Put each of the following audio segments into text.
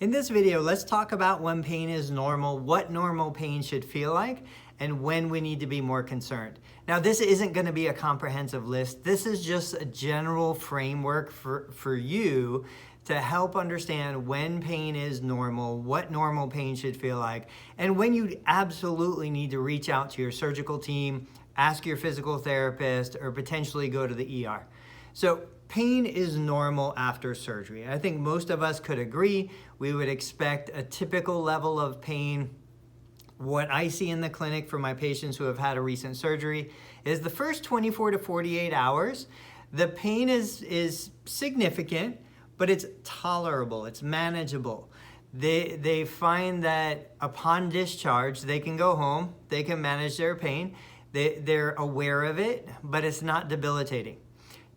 In this video, let's talk about when pain is normal, what normal pain should feel like, and when we need to be more concerned. Now, this isn't going to be a comprehensive list. This is just a general framework for you to help understand when pain is normal, what normal pain should feel like, and when you absolutely need to reach out to your surgical team, ask your physical therapist, or potentially go to the ER. So pain is normal after surgery. I think most of us could agree. We would expect a typical level of pain. What I see in the clinic for my patients who have had a recent surgery is the first 24 to 48 hours, the pain is significant, but it's tolerable, it's manageable. They find that upon discharge, they can go home, they can manage their pain, they're aware of it, but it's not debilitating.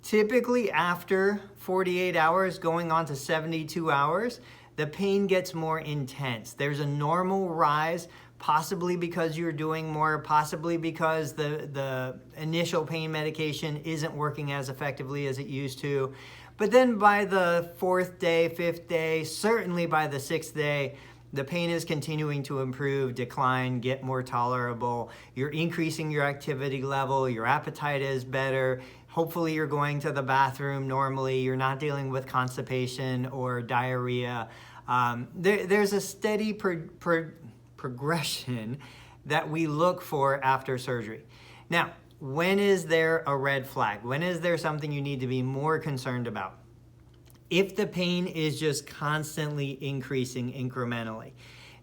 Typically after 48 hours, going on to 72 hours, the pain gets more intense. There's a normal rise, possibly because you're doing more, possibly because the initial pain medication isn't working as effectively as it used to. But then by the 4th day, 5th day, certainly by the 6th day, the pain is continuing to improve, decline, get more tolerable. You're increasing your activity level, your appetite is better. Hopefully you're going to the bathroom normally. You're not dealing with constipation or diarrhea. There's a steady progression that we look for after surgery. Now, when is there a red flag? When is there something you need to be more concerned about? If the pain is just constantly increasing incrementally,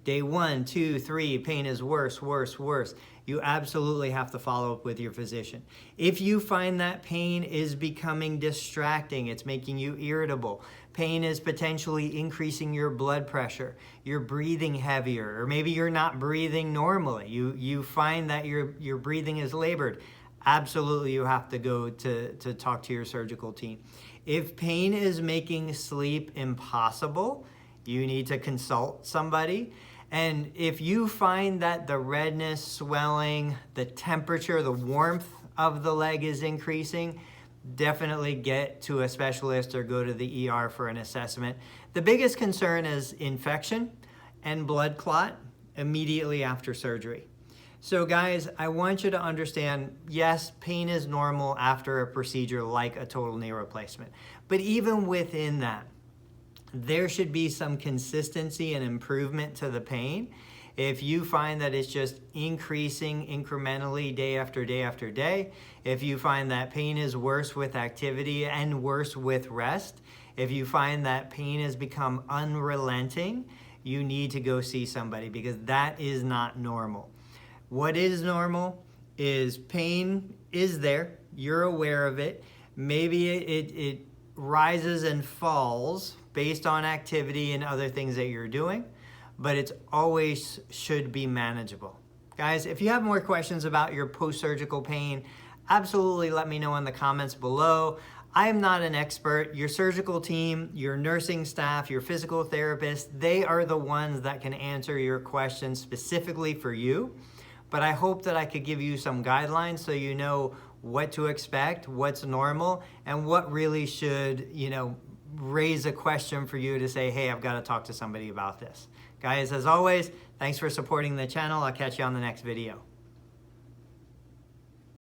day 1, 2, 3, pain is worse, worse, worse, you absolutely have to follow up with your physician. If you find that pain is becoming distracting, it's making you irritable, pain is potentially increasing your blood pressure, you're breathing heavier, or maybe you're not breathing normally, you find that your breathing is labored, absolutely you have to go to talk to your surgical team. If pain is making sleep impossible, you need to consult somebody. And if you find that the redness, swelling, the temperature, the warmth of the leg is increasing, definitely get to a specialist or go to the ER for an assessment. The biggest concern is infection and blood clot immediately after surgery. So guys, I want you to understand, yes, pain is normal after a procedure like a total knee replacement. But even within that, there should be some consistency and improvement to the pain. If you find that it's just increasing incrementally day after day after day, if you find that pain is worse with activity and worse with rest, if you find that pain has become unrelenting, you need to go see somebody because that is not normal. What is normal is pain is there, you're aware of it, maybe it rises and falls based on activity and other things that you're doing, but it always should be manageable. Guys, if you have more questions about your post-surgical pain, absolutely let me know in the comments below. I am not an expert. Your surgical team, your nursing staff, your physical therapist, they are the ones that can answer your questions specifically for you. But I hope that I could give you some guidelines so you know what to expect, what's normal, and what really should, raise a question for you to say, hey, I've got to talk to somebody about this. Guys, as always, thanks for supporting the channel. I'll catch you on the next video.